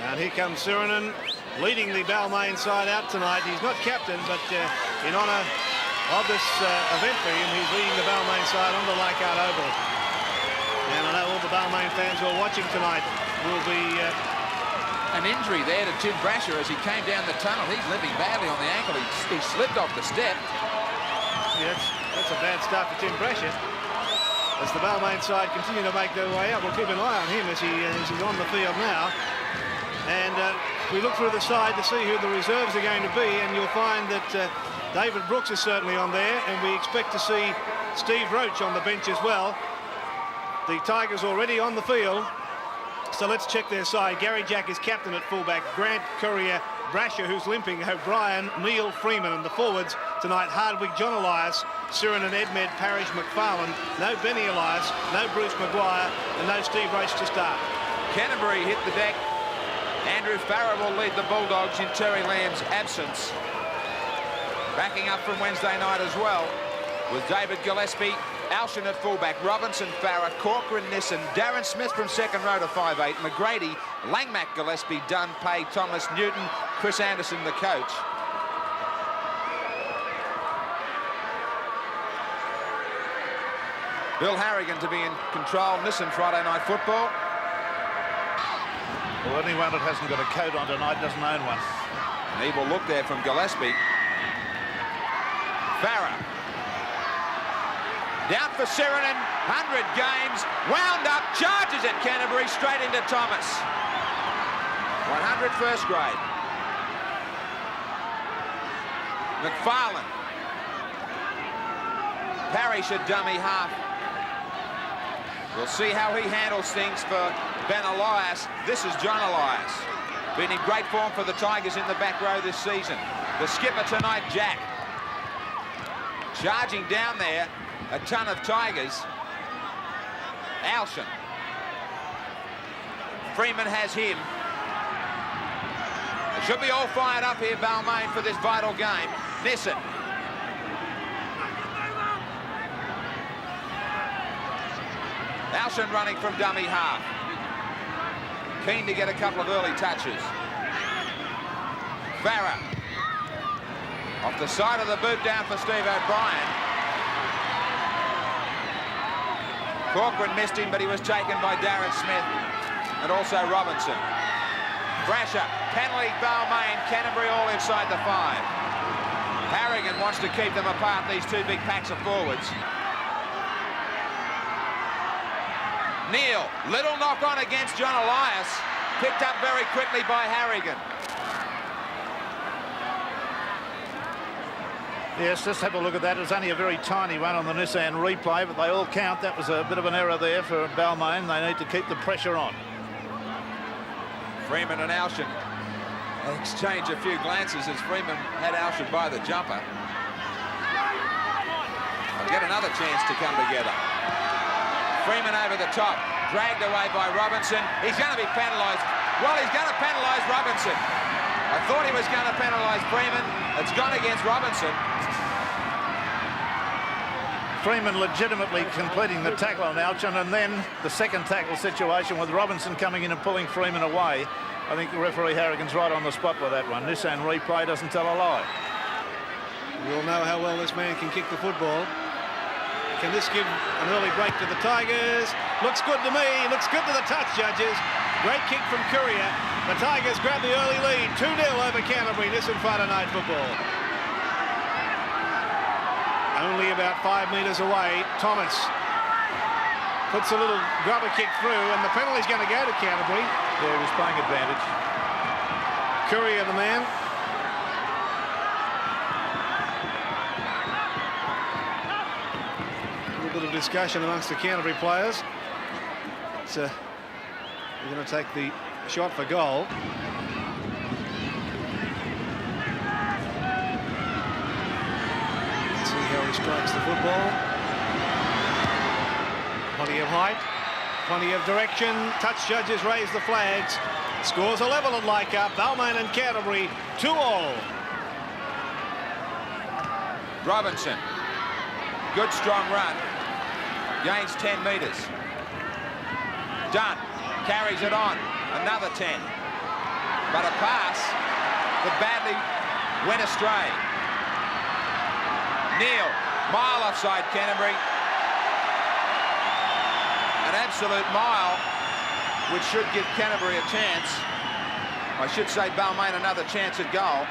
And here comes Sirinen, leading the Balmain side out tonight. He's not captain, but in honour of this event for him, he's leading the Balmain side on the Leichhardt Oval. And I know all the Balmain fans who are watching tonight will be... An injury there to Tim Brasher as he came down the tunnel. He's limping badly on the ankle. He slipped off the step. Yeah, that's a bad start for Tim Brasher. As the Balmain side continue to make their way up, we'll keep an eye on him as he's on the field now. And we look through the side to see who the reserves are going to be, and you'll find that David Brooks is certainly on there, and we expect to see Steve Roach on the bench as well. The Tigers already on the field. So let's check their side. Gary Jack is captain at fullback. Grant, Courier, Brasher, who's limping, O'Brien, Neil, Freeman, and the forwards tonight, Hardwick, John Elias, Sirinen, Edmed, Parrish, McFarlane. No Benny Elias, no Bruce Maguire, and no Steve Roach to start. Canterbury hit the deck. Andrew Farrer will lead the Bulldogs in Terry Lamb's absence. Backing up from Wednesday night as well with David Gillespie, Alshin at fullback, Robinson, Farrer, Corcoran, Nissen, Darren Smith from second row to 5'8", McGrady, Langmack, Gillespie, Dunn, Pay, Thomas, Newton, Chris Anderson, the coach. Bill Harrigan to be in control. Nissen, Friday Night Football. Well, anyone that hasn't got a coat on tonight doesn't own one. An evil look there from Gillespie. Farrer. Down for Sirinen, 100 games, wound up, charges at Canterbury, straight into Thomas. 100 first grade. McFarlane. Parrish at dummy half. We'll see how he handles things for Ben Elias. This is John Elias. Been in great form for the Tigers in the back row this season. The skipper tonight, Jack. Charging down there. A ton of Tigers. Alshin. Freeman has him. It should be all fired up here, Balmain, for this vital game. Nissen. Alshin running from dummy half. Keen to get a couple of early touches. Farrer. Off the side of the boot down for Steve O'Brien. Corcoran missed him, but he was taken by Darren Smith and also Robinson. Brasher, penalty, Balmain, Canterbury all inside the 5. Harrigan wants to keep them apart, these two big packs of forwards. Neil, little knock on against John Elias, picked up very quickly by Harrigan. Yes, just have a look at that. It's only a very tiny one on the Nissan replay, but they all count. That was a bit of an error there for Balmain. They need to keep the pressure on. Freeman and Alshin exchange a few glances as Freeman had Alshin by the jumper. They'll get another chance to come together. Freeman over the top, dragged away by Robinson. He's going to be penalised. Well, he's going to penalise Robinson. I thought he was going to penalise Freeman. It's gone against Robinson. Freeman legitimately completing the tackle on Alshin, and then the second tackle situation with Robinson coming in and pulling Freeman away. I think the referee Harrigan's right on the spot with that one. Nissan replay doesn't tell a lie. We all know how well this man can kick the football. Can this give an early break to the Tigers? Looks good to me. Looks good to the touch, judges. Great kick from Courier. The Tigers grab the early lead. 2-0 over Canterbury. This in Friday Night Football. Only about 5 metres away, Thomas puts a little grubber kick through, and the penalty's going to go to Canterbury. Yeah, he was playing advantage. Courier, the man. A little bit of discussion amongst the Canterbury players. So they're going to take the shot for goal. How he strikes the football. Plenty of height, plenty of direction. Touch judges raise the flags. Scores a level at Leichhardt. Balmain and Canterbury 2-2. Robinson, good strong run, gains 10 metres. Dunn carries it on, another 10. but a pass that badly went astray. Neil, mile offside Canterbury. An absolute mile, which should give Canterbury a chance. I should say Balmain another chance at goal.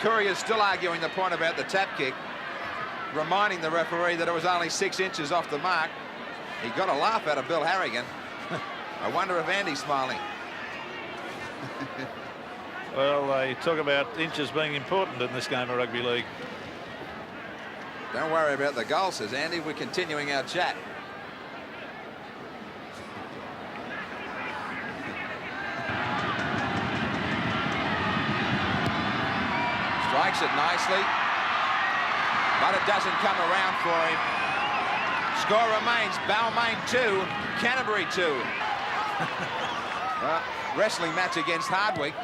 Courier's still arguing the point about the tap kick, reminding the referee that it was only 6 inches off the mark. He got a laugh out of Bill Harrigan. I wonder if Andy's smiling. Well, they talk about inches being important in this game of rugby league. Don't worry about the goal, says Andy. We're continuing our chat. Strikes it nicely, but it doesn't come around for him. Score remains Balmain 2, Canterbury 2. Wrestling match against Hardwick.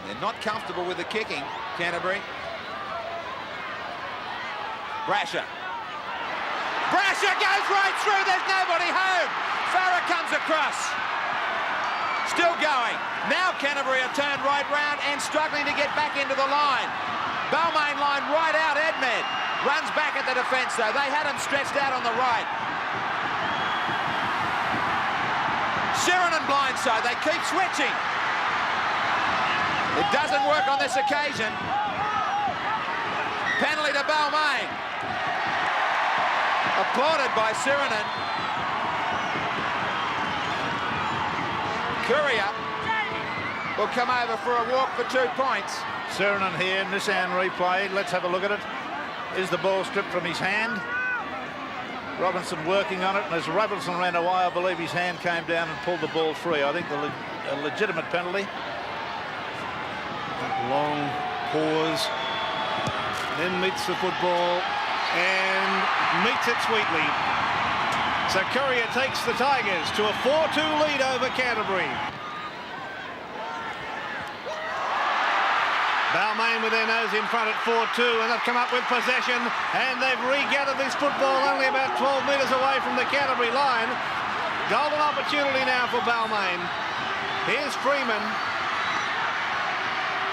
They're not comfortable with the kicking, Canterbury. Brasher. Brasher goes right through. There's nobody home. Farah comes across. Still going. Now Canterbury are turned right round and struggling to get back into the line. Balmain line right out. Edmed runs back at the defence, though. They had him stretched out on the right. Sheridan blindside. They keep switching. It doesn't work on this occasion. Penalty to Balmain. Applauded by Sheridan. Courier will come over for a walk for 2 points. Sheridan here, Nissan replay. Let's have a look at it. Is the ball stripped from his hand? Robinson working on it, and as Robinson ran away, I believe his hand came down and pulled the ball free. I think a legitimate penalty. Long pause, then meets the football and meets it sweetly. So Courier takes the Tigers to a 4-2 lead over Canterbury. Balmain with their nose in front at 4-2, and they've come up with possession, and they've regathered this football only about 12 metres away from the Canterbury line. Golden opportunity now for Balmain. Here's Freeman.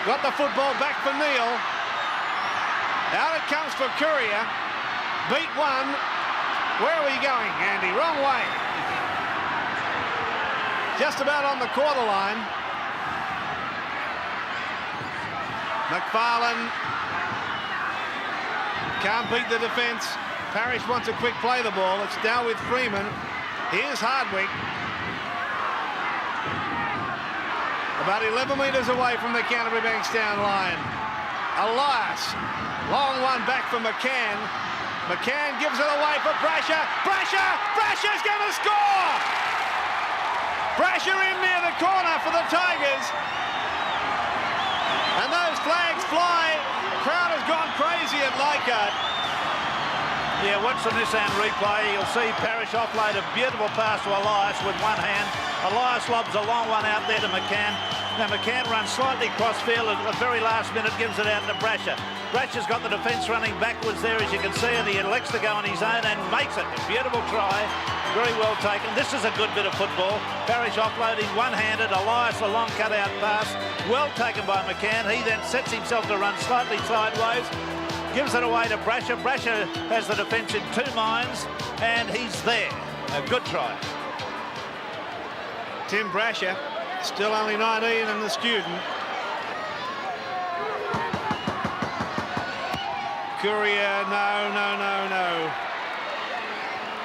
Got the football back for Neil. Out it comes for Courier. Beat one. Where are we going, Andy? Wrong way. Just about on the quarter line. McFarlane can't beat the defence. Parrish wants a quick play the ball. It's down with Freeman. Here's Hardwick. About 11 metres away from the Canterbury Bankstown line. Elias. Long one back for McCann. McCann gives it away for Brasher. Brasher! Brasher's going to score! Brasher in near the corner for the Tigers. And those flags fly. Crowd has gone crazy at Leichhardt. Yeah, watch the Nissan replay. You'll see Parrish offload a beautiful pass to Elias with one hand. Elias lobs a long one out there to McCann. Now McCann runs slightly cross-field at the very last minute, gives it out to Brasher. Brasher's got the defence running backwards there, as you can see, and he elects to go on his own and makes it. A beautiful try. Very well taken. This is a good bit of football. Parrish offloading one-handed. Elias a long cut-out pass. Well taken by McCann. He then sets himself to run slightly sideways. Gives it away to Brasher. Brasher has the defence in 2 minds, and he's there. A good try. Tim Brasher, still only 19 and the student. Courier, no.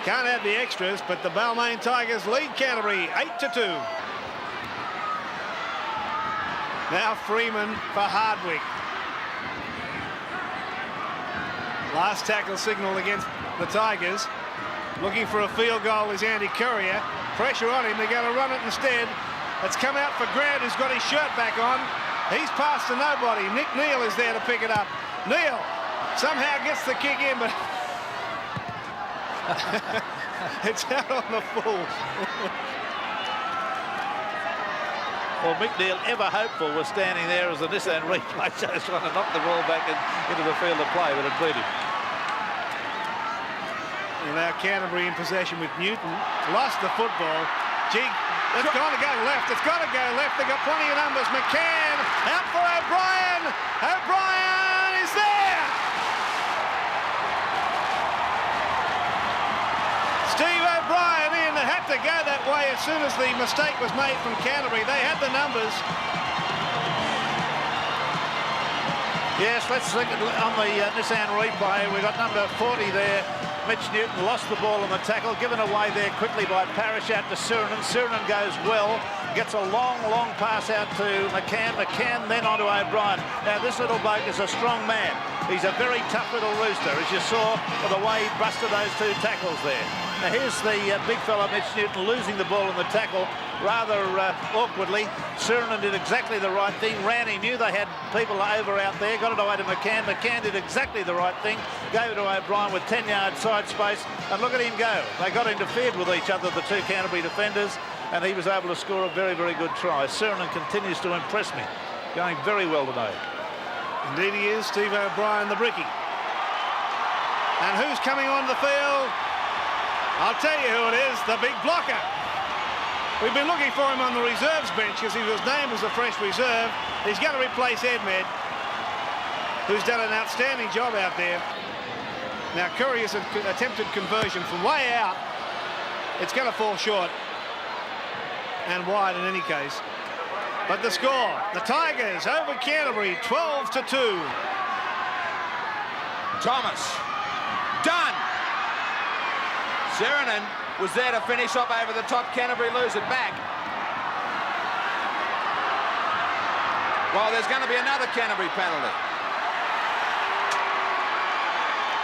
Can't have the extras, but the Balmain Tigers lead Canterbury 8-2. Now Freeman for Hardwick. Last tackle signal against the Tigers. Looking for a field goal is Andy Courier. Pressure on him, they're going to run it instead. It's come out for Grant, who's got his shirt back on. He's passed to nobody. Nick Neal is there to pick it up. Neal somehow gets the kick in, but it's out on the full. Well, Mick Neal, ever hopeful, was standing there as the Nissan replay shows, trying to knock the ball back into the field of play, but it beat him. And now Canterbury in possession with Newton. Lost the football. Jig, it's got to go left. It's got to go left. They've got plenty of numbers. McCann out for O'Brien. O'Brien is there. Steve O'Brien in. It had to go that way as soon as the mistake was made from Canterbury. They had the numbers. Yes, let's look at on the Nissan replay. We've got number 40 there. Mitch Newton lost the ball on the tackle, given away there quickly by Parrish out to Suranen. Suranen goes well, gets a long pass out to McCann. McCann then onto O'Brien. Now, this little bloke is a strong man. He's a very tough little rooster, as you saw by the way he busted those two tackles there. Now, here's the big fella, Mitch Newton, losing the ball in the tackle rather awkwardly. Suranen did exactly the right thing, ran. He knew they had people over out there, got it away to McCann. McCann did exactly the right thing, gave it to O'Brien with 10-yard side space, and look at him go. They got interfered with each other, the two Canterbury defenders, and he was able to score a very, very good try. Suranen continues to impress me, going very well today. Indeed he is, Steve O'Brien, the brickie. And who's coming on the field? I'll tell you who it is, the big blocker. We've been looking for him on the reserves bench because he was named as a fresh reserve. He's going to replace Edmed, who's done an outstanding job out there. Now, Curry has attempted conversion from way out. It's going to fall short and wide in any case. But the score, the Tigers over Canterbury, 12-2. Thomas, done. Suranen was there to finish up over the top. Canterbury lose it back. Well, there's going to be another Canterbury penalty.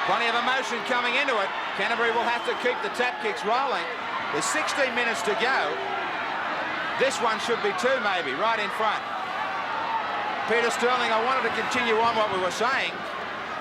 Plenty of emotion coming into it. Canterbury will have to keep the tap kicks rolling. There's 16 minutes to go. This one should be 2 maybe, right in front. Peter Sterling, I wanted to continue on what we were saying.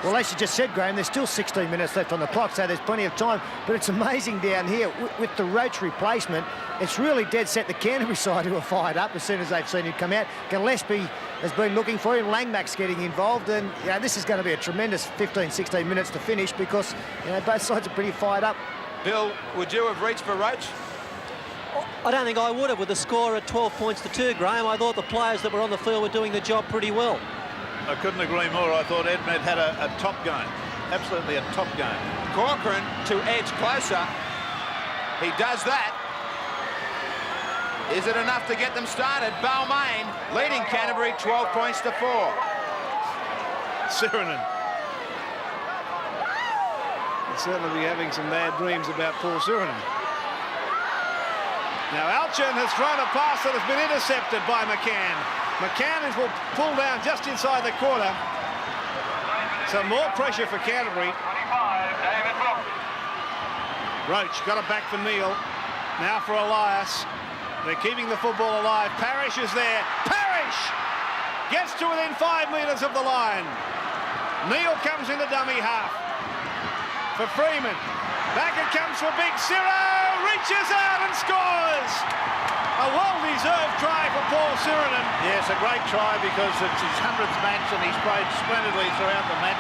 Well, as you just said, Graham, there's still 16 minutes left on the clock, so there's plenty of time. But it's amazing down here, with the Roach replacement, it's really dead set the Canterbury side who are fired up as soon as they've seen him come out. Gillespie has been looking for him, Langmack's getting involved, and you know, this is going to be a tremendous 15, 16 minutes to finish because you know, both sides are pretty fired up. Bill, would you have reached for Roach? I don't think I would have with the score at 12-2, Graham. I thought the players that were on the field were doing the job pretty well. I couldn't agree more. I thought Edmed had a top game. Absolutely a top game. Corcoran to edge closer. He does that. Is it enough to get them started? Balmain leading Canterbury 12 points to 4. Suranen. He'll certainly be having some bad dreams about Paul Suranen. Now Alchin has thrown a pass that has been intercepted by McCann. McCann will pull down just inside the quarter. So more pressure for Canterbury. Roach got it back for Neil. Now for Elias. They're keeping the football alive. Parrish is there. Parrish gets to within 5 metres of the line. Neil comes into dummy half for Freeman. Back it comes for Big Ciro. Reaches out and scores. A well-deserved try for Paul Suranen. Yes, a great try because it's his 100th match and he's played splendidly throughout the match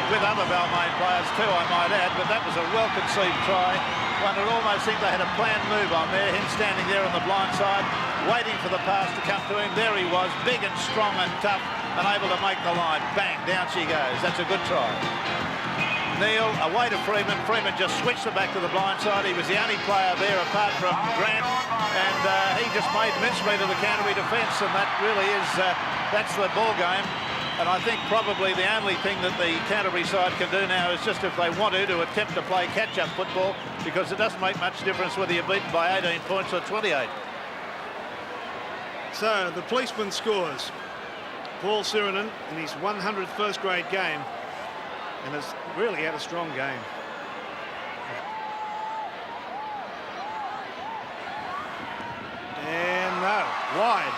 with other Balmain players too, I might add, but that was a well-conceived try. One would almost think they had a planned move on there, him standing there on the blind side, waiting for the pass to come to him. There he was, big and strong and tough and able to make the line. Bang, down she goes. That's a good try. Neil away to Freeman. Freeman just switched it back to the blind side. He was the only player there apart from Grant, and he just made mincemeat of the Canterbury defence, and that really is that's the ball game. And I think probably the only thing that the Canterbury side can do now is just if they want to attempt to play catch-up football, because it doesn't make much difference whether you're beaten by 18 points or 28. So the policeman scores. Paul Suranen in his 100th first-grade game, and has really had a strong game. And no, wide.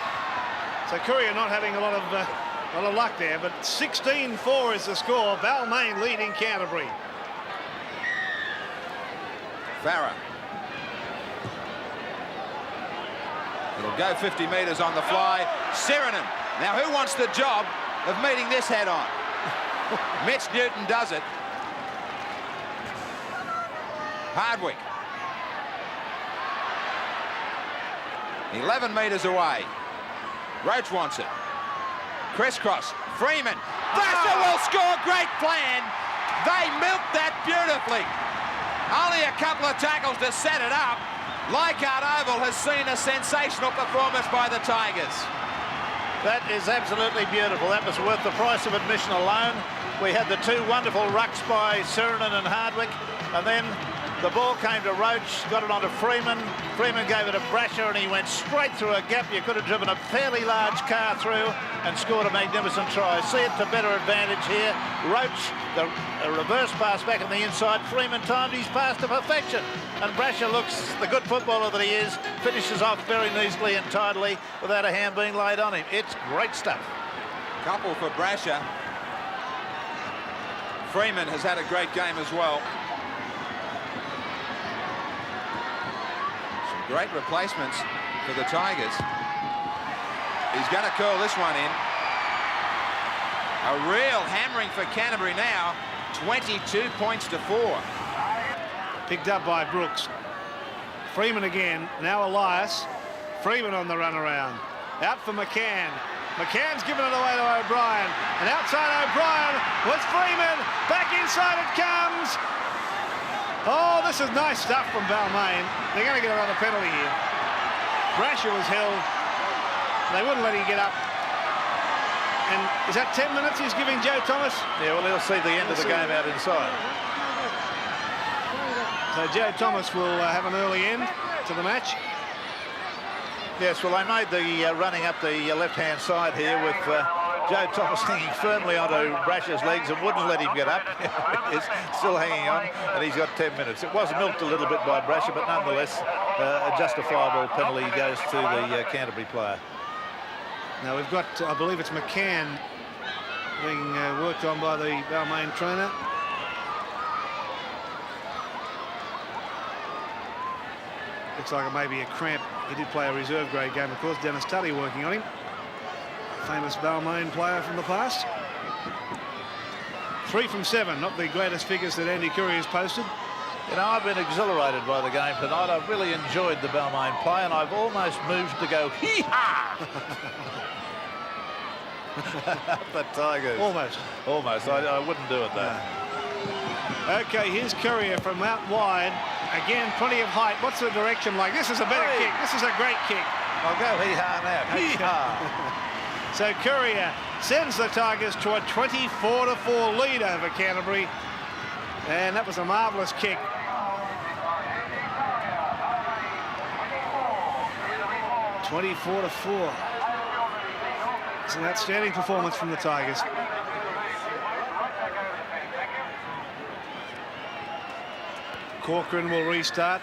So Courier not having a lot of luck there, but 16-4 is the score. Balmain leading Canterbury. Farah. It'll go 50 metres on the fly. Suranen. Now who wants the job of meeting this head on? Mitch Newton does it. Hardwick. 11 metres away. Roach wants it. Crisscross. Freeman. Brasher will score. Great plan. They milked that beautifully. Only a couple of tackles to set it up. Leichhardt Oval has seen a sensational performance by the Tigers. That is absolutely beautiful. That was worth the price of admission alone. We had the two wonderful rucks by Sirinen and Hardwick, and then the ball came to Roach, got it onto Freeman. Freeman gave it to Brasher, and he went straight through a gap. You could have driven a fairly large car through and scored a magnificent try. See it to better advantage here. Roach, a reverse pass back on the inside. Freeman timed his pass to perfection. And Brasher looks the good footballer that he is, finishes off very neatly and tidily without a hand being laid on him. It's great stuff. Couple for Brasher. Freeman has had a great game as well. Some great replacements for the Tigers. He's going to curl this one in. A real hammering for Canterbury now. 22 points to 4. Picked up by Brooks. Freeman again. Now Elias. Freeman on the run around. Out for McCann. McCann's given it away to O'Brien. And outside O'Brien was Freeman. Back inside it comes. Oh, this is nice stuff from Balmain. They're going to get another penalty here. Brasher was held. They wouldn't let him get up. And is that 10 minutes he's giving Joe Thomas? Yeah, well, he'll see the end of the game out inside. So Joe Thomas will have an early end to the match. Yes, well, they made the running up the left-hand side here with Joe Thomas hanging firmly onto Brasher's legs and wouldn't let him get up. He's still hanging on, and he's got 10 minutes. It was milked a little bit by Brasher, but nonetheless, a justifiable penalty goes to the Canterbury player. Now we've got, I believe it's McCann being worked on by the Balmain trainer. Looks like it may be a cramp. He did play a reserve grade game, of course. Dennis Tully working on him. Famous Balmain player from the past. 3 from 7, not the greatest figures that Andy Curry has posted. You know, I've been exhilarated by the game tonight. I've really enjoyed the Balmain play, and I've almost moved to go hee-ha! The Tigers. Almost. Almost. I wouldn't do it, though. Okay, here's Courier from out wide. Again, plenty of height. What's the direction like? This is a better kick. This is a great kick. I'll go hee-ha now. Hee-ha! So Courier sends the Tigers to a 24-4 lead over Canterbury. And that was a marvellous kick. (24-4). It's an outstanding performance from the Tigers. Corcoran will restart.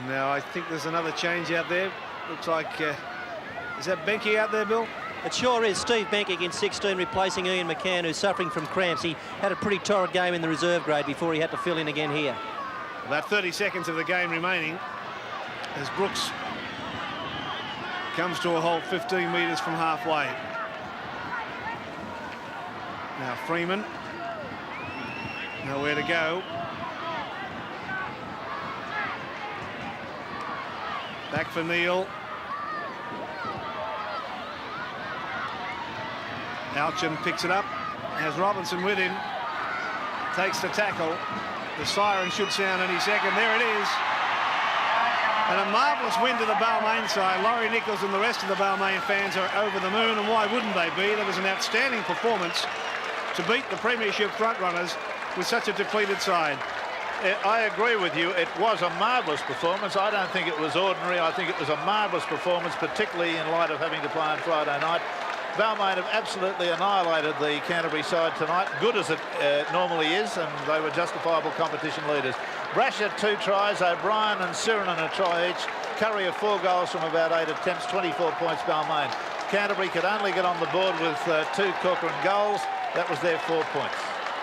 Now I think there's another change out there. Looks like, is that Benke out there, Bill? It sure is. Steve Benke in 16 replacing Ian McCann, who's suffering from cramps. He had a pretty torrid game in the reserve grade before he had to fill in again here. About 30 seconds of the game remaining as Brooks comes to a halt 15 metres from halfway. Now Freeman, nowhere to go. Back for Neil. Alchin picks it up, has Robinson with him, takes the tackle. The siren should sound any second. There it is. And a marvellous win to the Balmain side. Laurie Nichols and the rest of the Balmain fans are over the moon, and why wouldn't they be? There was an outstanding performance to beat the premiership frontrunners with such a depleted side. I agree with you. It was a marvellous performance. I don't think it was ordinary. I think it was a marvellous performance, particularly in light of having to play on Friday night. Balmain have absolutely annihilated the Canterbury side tonight, good as it normally is, and they were justifiable competition leaders. Brasher 2 tries, O'Brien and Sirinen a try each. Curry 4 goals from about 8 attempts, 24 points Balmain. Canterbury could only get on the board with 2 Corcoran goals. That was their 4 points.